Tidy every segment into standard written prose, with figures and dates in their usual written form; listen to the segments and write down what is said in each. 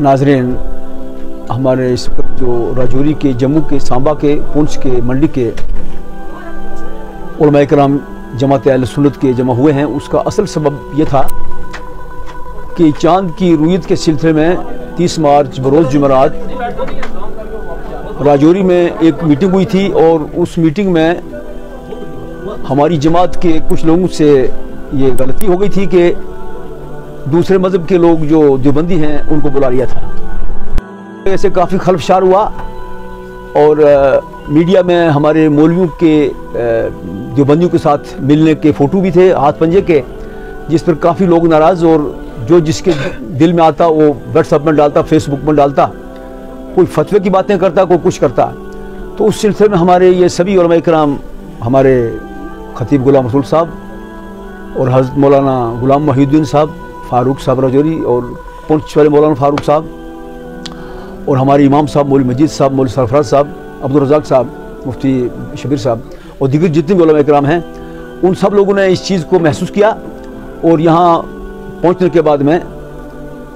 नाज़रीन, हमारे इस वक्त जो राजौरी के, जम्मू के, सांबा के, पुंछ के, मंडी के उलमा इकराम जमात अहले सुन्नत के जमा हुए हैं, उसका असल सबब यह था कि चाँद की रुयत के सिलसिले में 30 मार्च बरोज़ जुमेरात राजौरी में एक मीटिंग हुई थी और उस मीटिंग में हमारी जमात के कुछ लोगों से ये गलती हो गई थी कि दूसरे मज़हब के लोग जो देवबंदी हैं उनको बुला लिया था। ऐसे काफ़ी खलफशार हुआ और मीडिया में हमारे मौलवियों के देवबंदियों के साथ मिलने के फ़ोटो भी थे, हाथ पंजे के, जिस पर काफ़ी लोग नाराज़ और जो जिसके दिल में आता वो व्हाट्सएप में डालता, फेसबुक में डालता, कोई फतवे की बातें करता, कोई कुछ करता। तो उस सिलसिले में हमारे ये सभी उलमा इकराम, हमारे खतीब गुलाम रसूल साहब और हज़रत मौलाना गुलाम मोहिउद्दीन साहब, फ़ारूक साहब राजौरी और पुंछ वाले मौलाना फ़ारूक साहब और हमारे इमाम साहब मौलवी मजीद साहब, मौलवी सरफराज साहब, अब्दुल रज़ाक साहब, मुफ्ती शबीर साहब और दीगर जितने भी उलमा इकराम हैं, उन सब लोगों ने इस चीज़ को महसूस किया और यहाँ पहुँचने के बाद में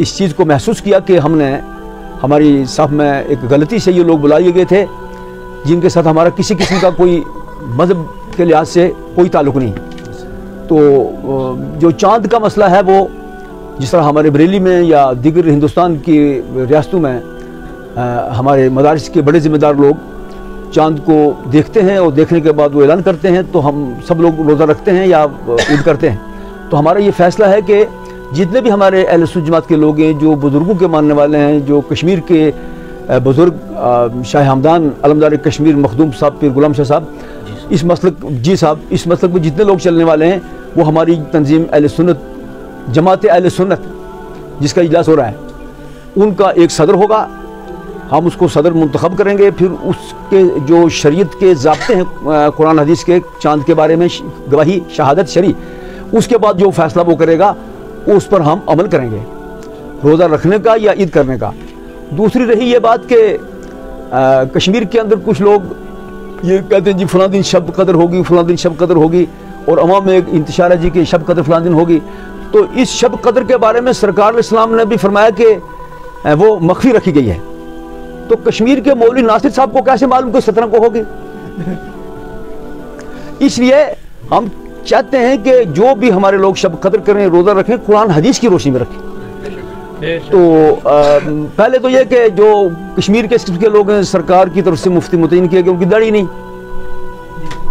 इस चीज़ को महसूस किया कि हमने हमारी साहब में एक गलती से ये लोग बुला लिए गए थे जिनके साथ हमारा किसी किस्म का कोई मज़हब के लिहाज से कोई ताल्लुक़ नहीं। तो जो चाँद का मसला है वो जिस तरह हमारे बरेली में या दीगर हिंदुस्तान की रियासतों में हमारे मदारिस के बड़े ज़िम्मेदार लोग चाँद को देखते हैं और देखने के बाद वो ऐलान करते हैं, तो हम सब लोग रोज़ा रखते हैं या ईद करते हैं। तो हमारा ये फ़ैसला है कि जितने भी हमारे अहले सुन्नत जमात के लोग हैं, जो बुज़ुर्गों के मानने वाले हैं, जो कश्मीर के बुज़ुर्ग शाह हमदान अलमदार कश्मीर मखदूम साहब, पीर गुलाम शाह साहब, इस मसलक में जितने लोग चलने वाले हैं, वो हमारी तंजीम अहले सुन्नत जमात अहले सुन्नत जिसका इजलास हो रहा है, उनका एक सदर होगा। हम उसको सदर मुंतखब करेंगे, फिर उसके जो शरीयत के ज़ाब्ते हैं कुरान हदीस के चाँद के बारे में, गवाही शहादत शरी, उसके बाद जो फ़ैसला वो करेगा उस पर हम अमल करेंगे, रोज़ा रखने का या ईद करने का। दूसरी रही ये बात कि कश्मीर के अंदर कुछ लोग ये कहते हैं जी फ़लाँ दिन शब कदर होगी, फ़लाँ दिन शब कदर होगी, और अवाम में एक इंतशार है जी कि शब कदर फ़लाँ दिन होगी। तो इस शब कदर के बारे में सरकार इस्लाम ने भी फरमाया कि वो मख्फी रखी गई है। तो कश्मीर के मौलवी नासिर साहब को कैसे मालूम कि 17 को होगी? इसलिए हम चाहते हैं कि जो भी हमारे लोग शब कदर करें, रोज़ा रखें, कुरान हदीस की रोशनी में रखें। तो पहले तो ये कि जो कश्मीर के लोग हैं, सरकार की तरफ से मुफ्ती मुतय्यन किया कि उनकी दाढ़ी नहीं,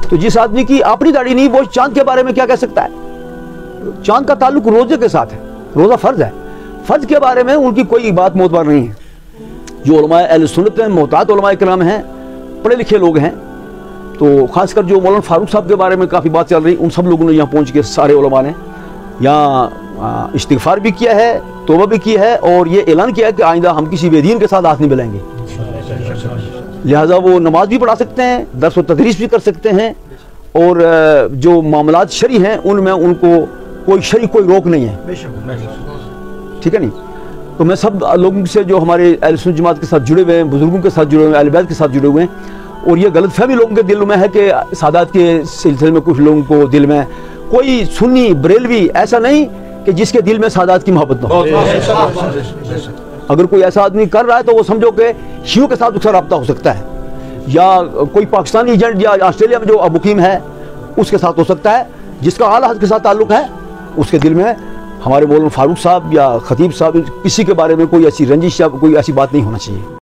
तो जिस आदमी की अपनी दाढ़ी नहीं वो चाँद के बारे में क्या कह सकता है? चाँद का ताल्लुक रोजे के साथ है, रोज़ा फ़र्ज है, फ़र्ज के बारे में उनकी कोई बात मोतबर नहीं है। जो उलमा अहले सुन्नत हैं, मोहतात उलमा इकराम हैं, पढ़े लिखे लोग हैं, तो ख़ासकर जो मौलाना फ़ारूक साहब के बारे में काफ़ी बात चल रही, उन सब लोगों ने यहाँ पहुँच के सारे उलमा ने यहाँ इस्तिग़फ़ार भी किया है, तौबा भी की है और ये ऐलान किया है कि आइंदा हम किसी बेदीन के साथ हाथ नहीं मिलाएंगे। लिहाजा वो नमाज भी पढ़ा सकते हैं, दर्स व तदरीस भी कर सकते हैं, और जो मामलात शरी हैं उनमें उनको कोई रोक नहीं है, ठीक है नहीं। तो मैं सब लोगों से जो हमारे अहले सुन्नत जमात के साथ जुड़े हुए हैं, बुजुर्गों के साथ जुड़े हुए हैं, अहले बैत के साथ जुड़े हुए हैं, और ये गलतफहमी लोगों के दिल में है कि सादात के सिलसिले में कुछ लोगों को दिल में कोई सुन्नी बरेलवी ऐसा नहीं कि जिसके दिल में सादात की मोहब्बत न हो। अगर कोई ऐसा आदमी कर रहा है तो वो समझो कि शियों के साथ उसका रब्ता हो सकता है, या कोई पाकिस्तानी एजेंट या ऑस्ट्रेलिया में जो अब मुकीम है उसके साथ हो सकता है। जिसका आला हज़रत के साथ ताल्लुक़ है उसके दिल में हमारे मौलाना फ़ारूक साहब या खतीब साहब किसी के बारे में कोई ऐसी रंजिश या कोई ऐसी बात नहीं होना चाहिए।